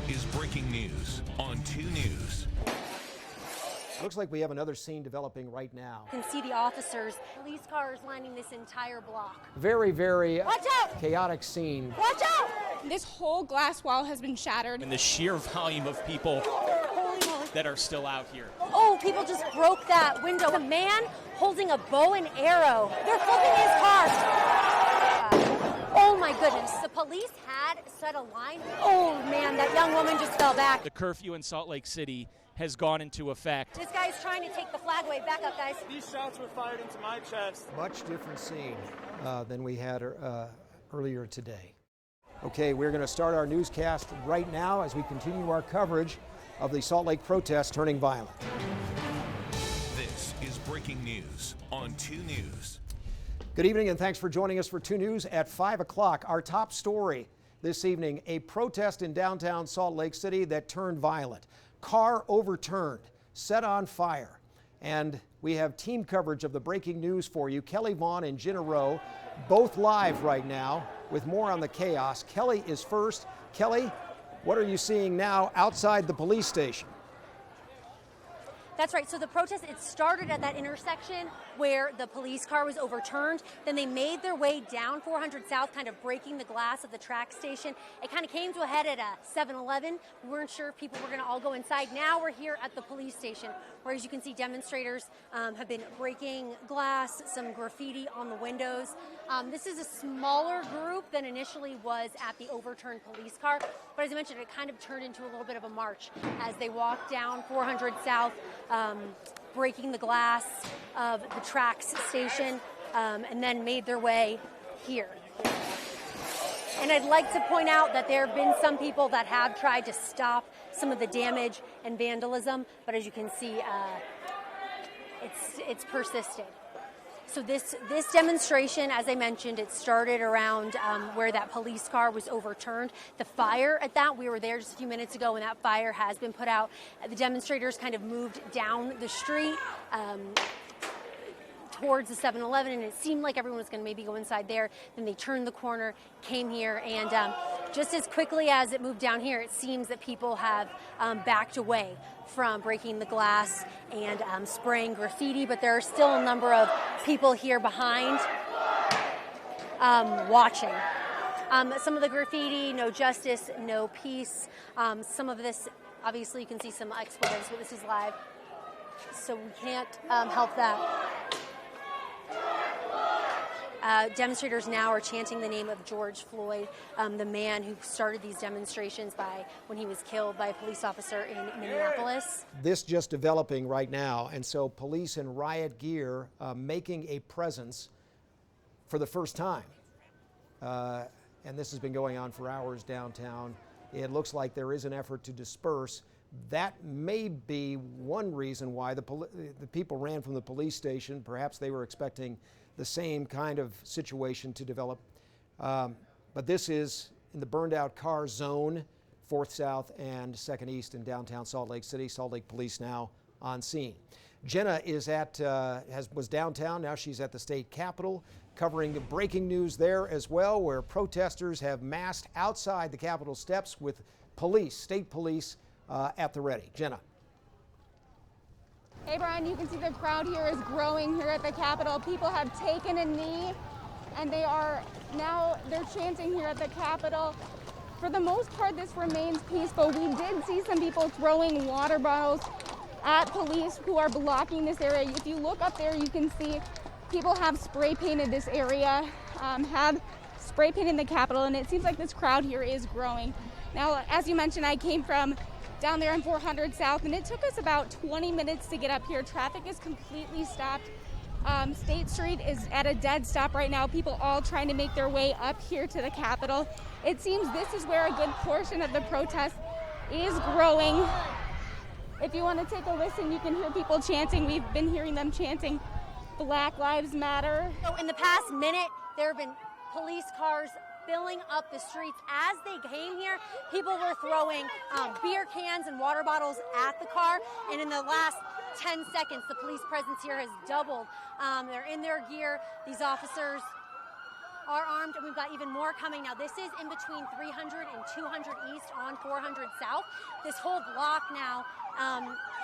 is breaking news on 2 News. Looks like we have another scene developing right now. You can see the officers, police cars lining this entire block. Very Watch out! chaotic scene. Watch out! This whole glass wall has been shattered. And the sheer volume of people that are still out here. Oh, people just broke that window. A man holding a bow and arrow. They're flipping his car. Oh my goodness. The police had set a line. Oh man, that young woman just fell back. The curfew in Salt Lake City has gone into effect. This guy's trying to take the flag away. Back up, guys. These shots were fired into my chest. Much different scene than we had earlier today. Okay, we're going to start our newscast right now as we continue our coverage of the Salt Lake protests turning violent. This is breaking news on 2 News. Good evening and thanks for joining us for 2 News at 5 o'clock. Our top story this evening, a protest in downtown Salt Lake City that turned violent. Car overturned, set on fire. And we have team coverage of the breaking news for you. Kelly Vaughn and Jenna Rowe, both live right now with more on the chaos. Kelly is first. Kelly, what are you seeing now outside the police station? That's right. So the protest, it started at that intersection where the police car was overturned. Then they made their way down 400 South, kind of breaking the glass of the track station. It kind of came to a head at a 7-Eleven. We weren't sure if people were going to all go inside. Now we're here at the police station, where, as you can see, demonstrators have been breaking glass, some graffiti on the windows. This is a smaller group than initially was at the overturned police car. But as I mentioned, it kind of turned into a little bit of a march as they walked down 400 South, breaking the glass of the tracks station, and then made their way here. And I'd like to point out that there have been some people that have tried to stop some of the damage and vandalism, but as you can see, it's persisted. So this demonstration, as I mentioned, it started around where that police car was overturned. The fire at that, we were there just a few minutes ago, and that fire has been put out. The demonstrators kind of moved down the street towards the 7-Eleven, and it seemed like everyone was going to maybe go inside there. Then they turned the corner, came here, and just as quickly as it moved down here, it seems that people have backed away from breaking the glass and spraying graffiti, but there are still a number of people here behind watching. Some of the graffiti, no justice, no peace. Some of this, obviously you can see some expletives, but this is live, so we can't help that. Demonstrators now are chanting the name of George Floyd, the man who started these demonstrations when he was killed by a police officer in Minneapolis. This just developing right now, and so police in riot gear making a presence for the first time. And this has been going on for hours downtown. It looks like there is an effort to disperse. That may be one reason why the people ran from the police station. Perhaps they were expecting the same kind of situation to develop. But this is in the burned out car zone, 4th South and 2nd East in downtown Salt Lake City. Salt Lake Police now on scene. Jenna is was downtown, now she's at the state capitol, covering the breaking news there as well, where protesters have massed outside the Capitol steps with police, state police, at the ready. Jenna. Hey Brian, you can see the crowd here is growing here at the Capitol. People have taken a knee and they're chanting here at the Capitol. For the most part, this remains peaceful. We did see some people throwing water bottles at police who are blocking this area. If you look up there, you can see people have spray painted this area, have spray painted the Capitol, and it seems like this crowd here is growing. Now, as you mentioned, I came from down there in 400 South, and it took us about 20 minutes to get up here. Traffic is completely stopped. State Street is at a dead stop right now. People all trying to make their way up here to the Capitol. It seems this is where a good portion of the protest is growing. If you want to take a listen, you can hear people chanting. We've been hearing them chanting Black Lives Matter. So in the past minute, there have been police cars filling up the streets. As they came here, people were throwing beer cans and water bottles at the car, and in the last 10 seconds, the police presence here has doubled. They're in their gear. These officers are armed, and we've got even more coming. Now, this is in between 300 and 200 East on 400 South. This whole block now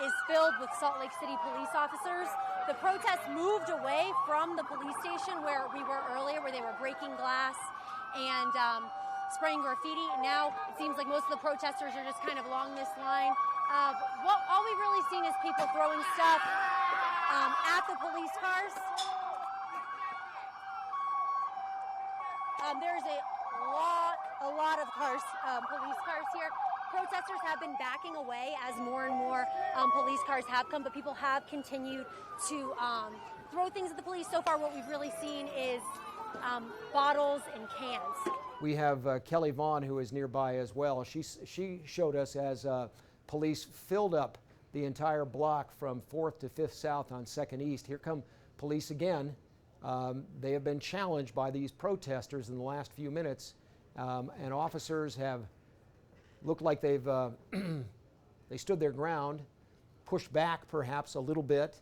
is filled with Salt Lake City police officers. The protest moved away from the police station where we were earlier, where they were breaking glass and spraying graffiti. Now it seems like most of the protesters are just kind of along this line. All we've really seen is people throwing stuff at the police cars. There's a lot of cars, police cars here. Protesters have been backing away as more and more police cars have come, but people have continued to throw things at the police. So far, what we've really seen is bottles and cans. We have Kelly Vaughn, who is nearby as well. She showed us as police filled up the entire block from 4th to 5th South on 2nd East. Here come police again. They have been challenged by these protesters in the last few minutes, and officers have looked like they've they stood their ground, pushed back perhaps a little bit,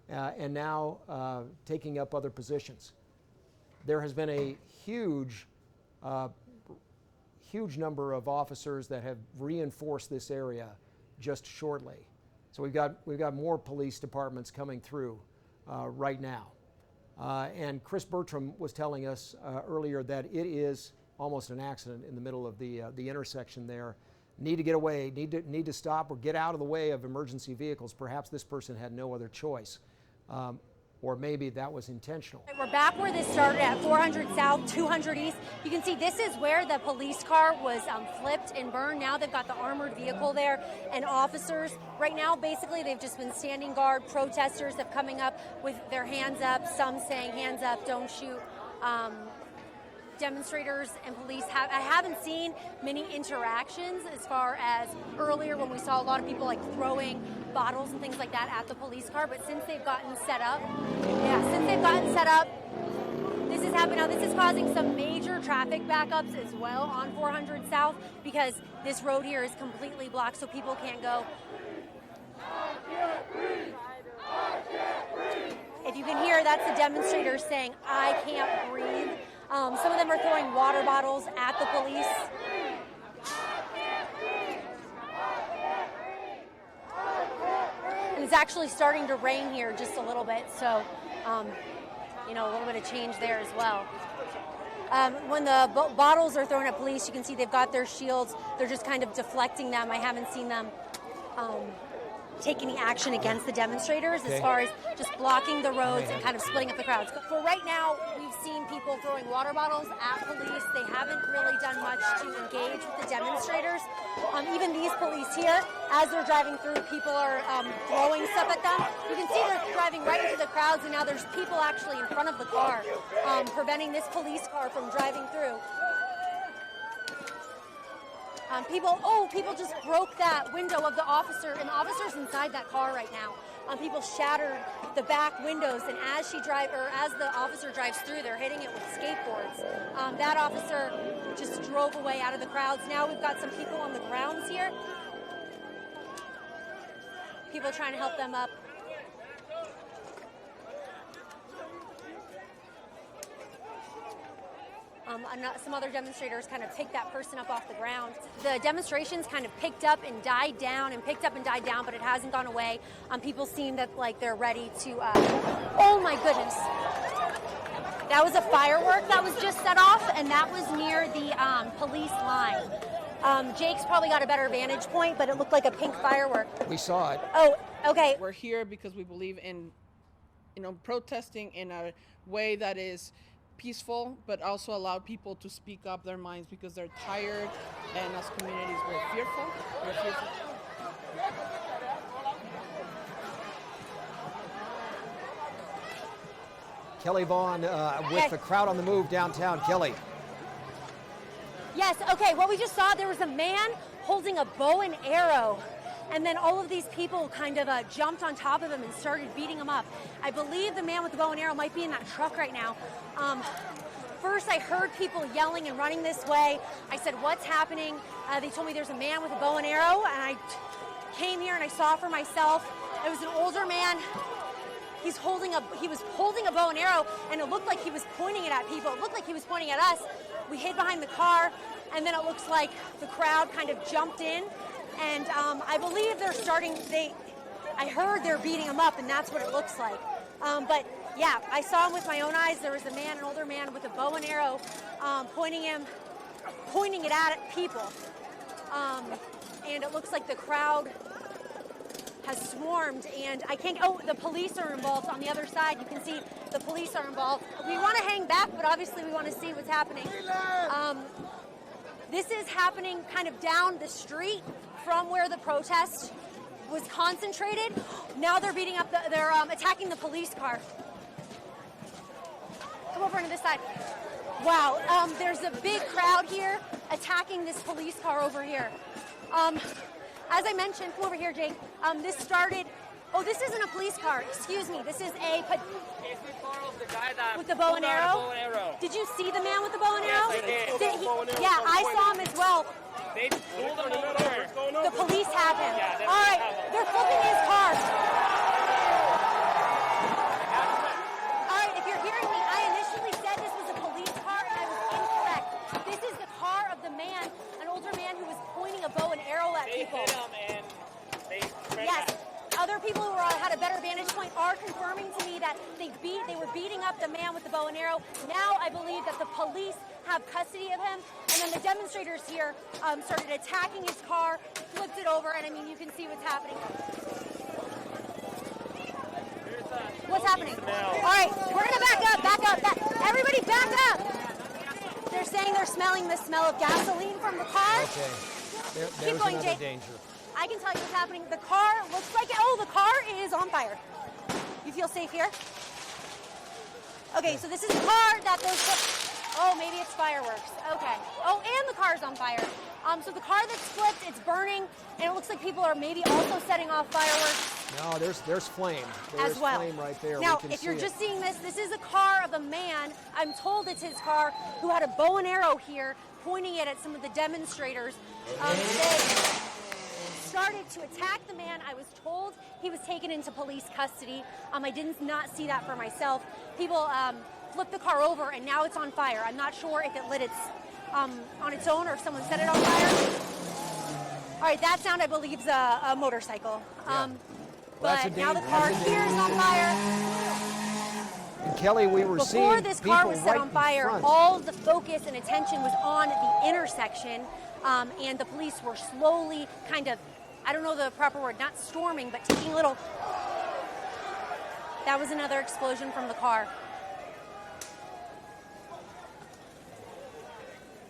and now taking up other positions. There has been a huge number of officers that have reinforced this area just shortly. So we've got more police departments coming through right now. And Chris Bertram was telling us earlier that it is almost an accident in the middle of the intersection there. Need to get away, need to stop or get out of the way of emergency vehicles. Perhaps this person had no other choice. Or maybe that was intentional. We're back where this started at 400 South, 200 East. You can see this is where the police car was flipped and burned. Now they've got the armored vehicle there and officers. Right now, basically, they've just been standing guard. Protesters have coming up with their hands up, some saying hands up, don't shoot. Demonstrators and police I haven't seen many interactions as far as earlier when we saw a lot of people like throwing bottles and things like that at the police car, but since they've gotten set up, this is happening. Now this is causing some major traffic backups as well on 400 South because this road here is completely blocked so people can't go. If you can hear, that's the demonstrators saying, "I can't breathe." Some of them are throwing water bottles at the police. And it's actually starting to rain here just a little bit, so, a little bit of change there as well. When the bottles are thrown at police, you can see they've got their shields. They're just kind of deflecting them. I haven't seen them take any action against the demonstrators as far as just blocking the roads and kind of splitting up the crowds. For right now, we've seen people throwing water bottles at police. They haven't really done much to engage with the demonstrators. Even these police here, as they're driving through, people are throwing stuff at them. You can see they're driving right into the crowds, and now there's people actually in front of the car, preventing this police car from driving through. People just broke that window of the officer, and the officer's inside that car right now. People shattered the back windows, and as the officer drives through, they're hitting it with skateboards. That officer just drove away out of the crowds. Now we've got some people on the grounds here. People trying to help them up. Some other demonstrators kind of picked that person up off the ground. The demonstrations kind of picked up and died down, but it hasn't gone away. People seem that like they're ready to, oh my goodness. That was a firework that was just set off, and that was near the police line. Jake's probably got a better vantage point, but it looked like a pink firework. We saw it. Oh, okay. We're here because we believe in, protesting in a way that is peaceful, but also allow people to speak up their minds because they're tired, and as communities we're fearful. Kelly Vaughn with the crowd on the move downtown. Kelly. Yes, okay, what we just saw, there was a man holding a bow and arrow, and then all of these people kind of jumped on top of him and started beating him up. I believe the man with the bow and arrow might be in that truck right now. First, I heard people yelling and running this way. I said, "What's happening?" They told me there's a man with a bow and arrow, and I came here and I saw for myself. It was an older man. he was holding a bow and arrow, and it looked like he was pointing it at people. It looked like he was pointing at us. We hid behind the car, and then it looks like the crowd kind of jumped in, and I believe I heard they're beating him up, and that's what it looks like. But yeah, I saw him with my own eyes. There was a man, an older man, with a bow and arrow, pointing it at people. And it looks like the crowd has swarmed, and the police are involved on the other side. You can see the police are involved. We want to hang back, but obviously we want to see what's happening. This is happening kind of down the street from where the protest was concentrated. Now they're they're attacking the police car. Come over to this side. Wow, there's a big crowd here attacking this police car over here. As I mentioned, come over here, Jake. This started. Oh, this isn't a police car. Excuse me. This is a. It's the car of the guy that with the bow and arrow. Did you see the man with the bow and arrow? Yeah, I saw him as well. They pulled him over. The police have him. Yeah, all right, they're flipping his car. All right, if you're hearing me, I initially said this was a police car, and I was incorrect. This is the car of the man, an older man who was pointing a bow and arrow at people. They hit him and they yes. Other people who had a better vantage point are confirming to me that they were beating up the man with the bow and arrow. Now I believe that the police have custody of him, and then the demonstrators here started attacking his car, flipped it over, and I mean, you can see what's happening. What's happening? All right, we're gonna back up. Everybody back up. They're saying they're smelling the smell of gasoline from the car. Okay, there's Keep going, another Jake. danger. I can tell you what's happening. The car looks like the car is on fire. You feel safe here? Okay, so this is the car that oh, maybe it's fireworks. Okay. Oh, and the car's on fire. So the car that's flipped, it's burning, and it looks like people are maybe also setting off fireworks. No, there's flame. There's as well. Flame right there. Now, we can if you're see just it. seeing this is a car of a man, I'm told it's his car, who had a bow and arrow here, pointing it at some of the demonstrators. They started to attack the man. I was told he was taken into police custody. I did not see that for myself. People flipped the car over, and now it's on fire. I'm not sure if it lit on its own or if someone set it on fire. All right, that sound I believe is a motorcycle. Yeah. But now the car here is on fire. And Kelly, we were seeing Before this car was set right on fire, in front. all the focus and attention was on the intersection, and the police were slowly kind of, I don't know the proper word, not storming, but taking a little. That was another explosion from the car.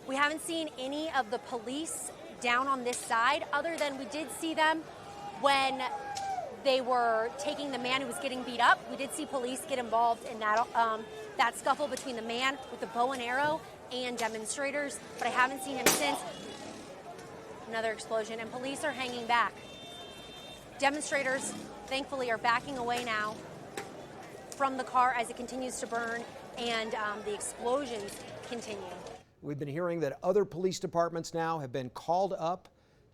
We haven't seen any of the police down on this side, other than we did see them when they were taking the man who was getting beat up. We did see police get involved in that scuffle between the man with the bow and arrow and demonstrators, but I haven't seen him since. Another explosion, and police are hanging back. Demonstrators, thankfully, are backing away now from the car as it continues to burn, and the explosions continue. We've been hearing that other police departments now have been called up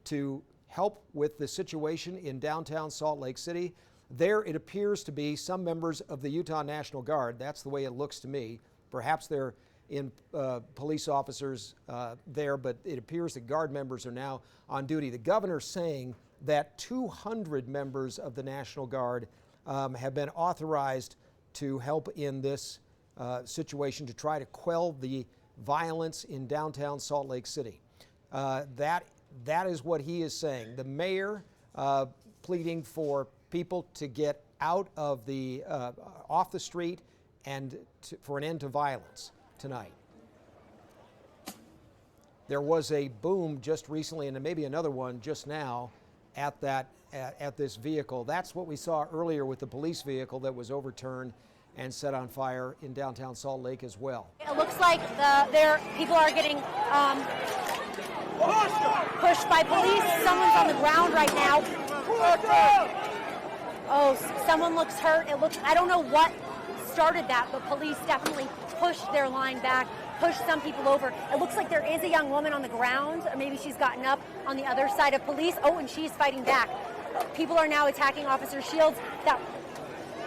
to help with the situation in downtown Salt Lake City. There it appears to be some members of the Utah National Guard. That's the way it looks to me. Perhaps they're in police officers there, but it appears that Guard members are now on duty. The governor's saying that 200 members of the National Guard have been authorized to help in this situation to try to quell the violence in downtown Salt Lake City. That is what he is saying. The mayor pleading for people to get out of the off the street and for an end to violence tonight. There was a boom just recently, and maybe another one just now at this vehicle. That's what we saw earlier with the police vehicle that was overturned and set on fire in downtown Salt Lake as well. It looks like people are getting pushed by police. Someone's on the ground right now. Oh, someone looks hurt. I don't know what started that, but police definitely pushed their line back, pushed some people over. It looks like there is a young woman on the ground, or maybe she's gotten up on the other side of police. Oh, and she's fighting back. People are now attacking Officer Shields.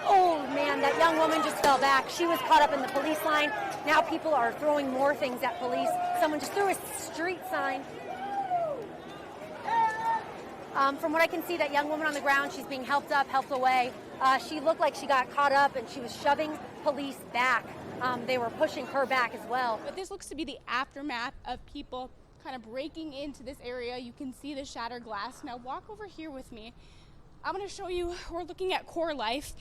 Oh man, that young woman just fell back. She was caught up in the police line. Now people are throwing more things at police. Someone just threw a street sign. From what I can see, that young woman on the ground, she's being helped up, helped away. She looked like she got caught up and she was shoving police back. They were pushing her back as well. But this looks to be the aftermath of people kind of breaking into this area. You can see the shattered glass. Now walk over here with me. I'm going to show you, we're looking at Core Life,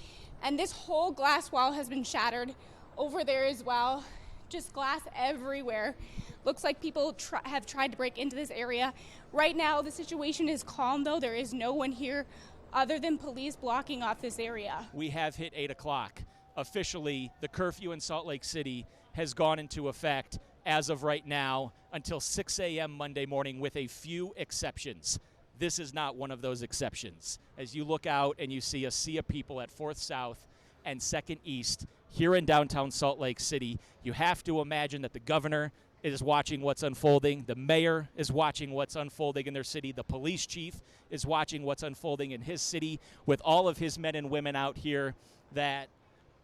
and this whole glass wall has been shattered over there as well. Just glass everywhere. Looks like people have tried to break into this area. Right now, the situation is calm, though. There is no one here other than police blocking off this area. We have hit 8 o'clock. Officially, the curfew in Salt Lake City has gone into effect as of right now until 6 a.m. Monday morning, with a few exceptions. This is not one of those exceptions. As you look out and you see a sea of people at 4th South and 2nd East here in downtown Salt Lake City, you have to imagine that the governor is watching what's unfolding. The mayor is watching what's unfolding in their city. The police chief is watching what's unfolding in his city, with all of his men and women out here that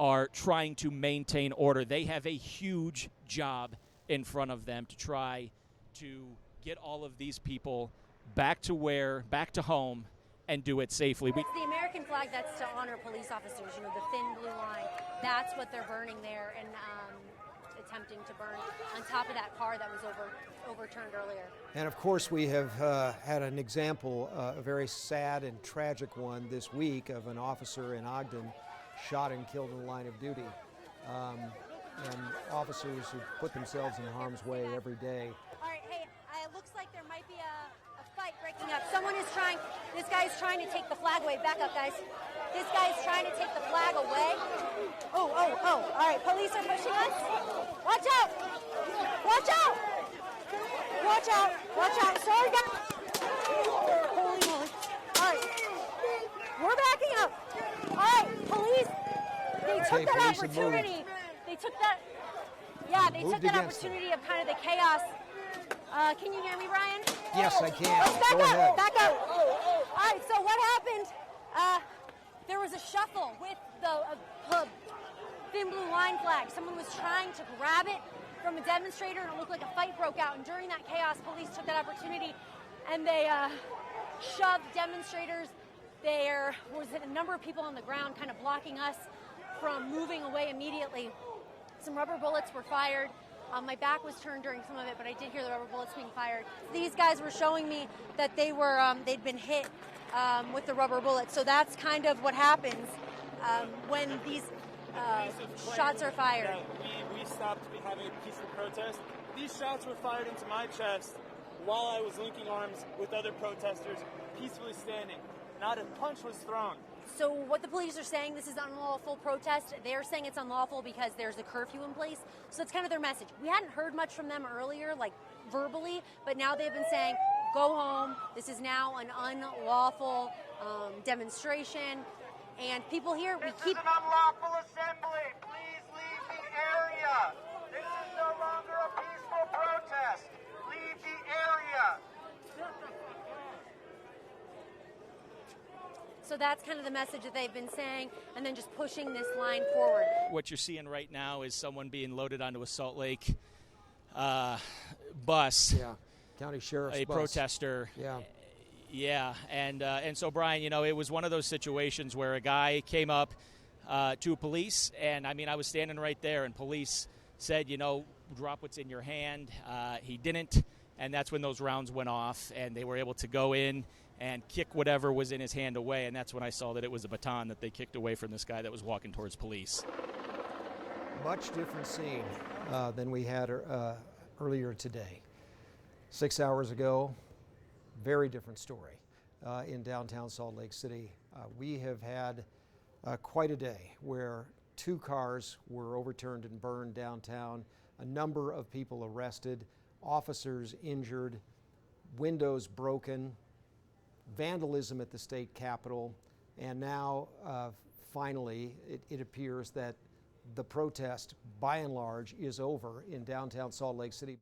are trying to maintain order. They have a huge job in front of them to try to get all of these people back to home, and do it safely. It's the American flag that's to honor police officers, you know, the thin blue line. That's what they're burning there and attempting to burn on top of that car that was overturned earlier. And of course, we have had an example, a very sad and tragic one this week, of an officer in Ogden shot and killed in the line of duty. And officers who put themselves in harm's way every day. All right, hey, it looks like there might be a fight breaking up. This guy is trying to take the flag away. Back up, guys. This guy is trying to take the flag away. Oh, all right, police are pushing us. Watch out! Watch out! Watch out! Watch out! Sorry, guys. Holy moly. All right, we're backing up. All right, police, they took that opportunity. They took that, they took that opportunity of kind of the chaos. Can you hear me, Brian? Yes, I can. Let's back Go up. ahead. Back up. All right, so what happened? There was a shuffle with the thin blue line flag. Someone was trying to grab it from a demonstrator, and it looked like a fight broke out. And during that chaos, police took that opportunity, and they shoved demonstrators. There was a number of people on the ground kind of blocking us from moving away immediately. Some rubber bullets were fired. My back was turned during some of it, but I did hear the rubber bullets being fired. These guys were showing me that they'd been hit with the rubber bullets. So that's kind of what happens when these shots are fired. We stopped having a peaceful protest. These shots were fired into my chest while I was linking arms with other protesters, peacefully standing. Not a punch was thrown. So what the police are saying, this is unlawful protest. They're saying it's unlawful because there's a curfew in place. So that's kind of their message. We hadn't heard much from them earlier, like verbally, but now they've been saying, go home. This is now an unlawful demonstration. And people here, This is an unlawful assembly. Please leave the area. This is no longer a peaceful protest. Leave the area. So that's kind of the message that they've been saying, and then just pushing this line forward. What you're seeing right now is someone being loaded onto a Salt Lake bus. Yeah, county sheriff's a bus. Protester. Yeah. Yeah, and so, Brian, you know, it was one of those situations where a guy came up to police, and, I mean, I was standing right there, and police said, you know, drop what's in your hand. He didn't, and that's when those rounds went off, and they were able to go in and kick whatever was in his hand away, and that's when I saw that it was a baton that they kicked away from this guy that was walking towards police. Much different scene than we had earlier today. 6 hours ago, very different story in downtown Salt Lake City. We have had quite a day where 2 cars were overturned and burned downtown, a number of people arrested, officers injured, windows broken, vandalism at the state capitol, and now finally it appears that the protest by and large is over in downtown Salt Lake City.